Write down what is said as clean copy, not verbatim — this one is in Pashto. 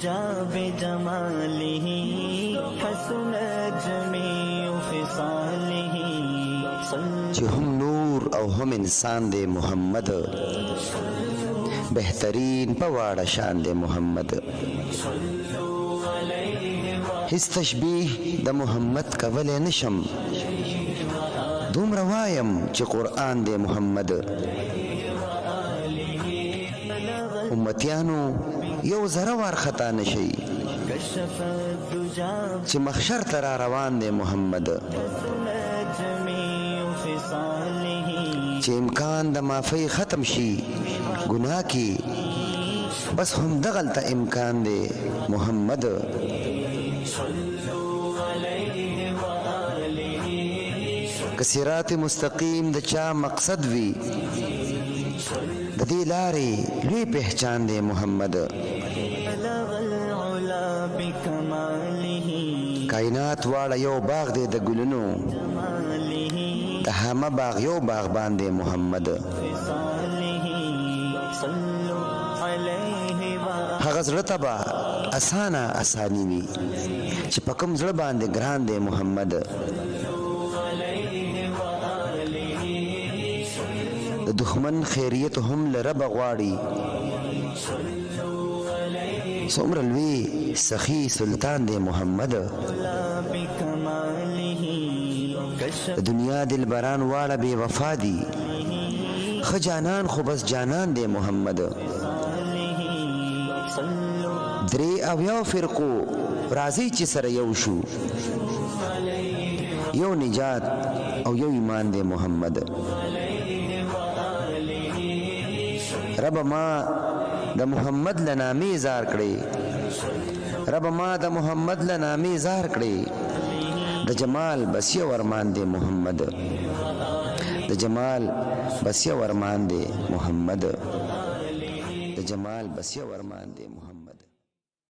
الدجى بجماله حسنت جميع خصاله چې هم نور او هم انسان دی محمد بهترین په واړه شان دی محمد هیڅ تشبیه د محمد کولی نشم دومره وایم چې قرآن دی محمد امتیانو یو ذره وارخطا نشي چې محشر ته را روان دی محمد چې امکان د معافی ختم شي گناه کی بس هم دغلته امکان دی محمد که صراط مستقیم د چا مقصد وي د دې لارې لوی پہچان دی محمد کائنات واړه یو باغ دی د ګلونو د همه باغ یو باغبان دی محمد هغه زړه ته به اسانه اساني وي چې په کوم زړه باندې ګران دی محمد د دښمن خیریت هم له ربه غواړي څومره لوی سخي سلطان دی محمد د دنیا دلبران واړه بې وفا دي ښه جانان خو بس جانان دی محمد درې اویاو فرقو راځي چې سره یو شو یو نجات او یو ایمان دی محمد رب ما د محمد لنامې زار کړې رب ما د محمد لنامې زار کړې د جمال بس یو ارمان دی محمد د جمال بس یو ارمان دی محمد د جمال بس یو ارمان دی محمد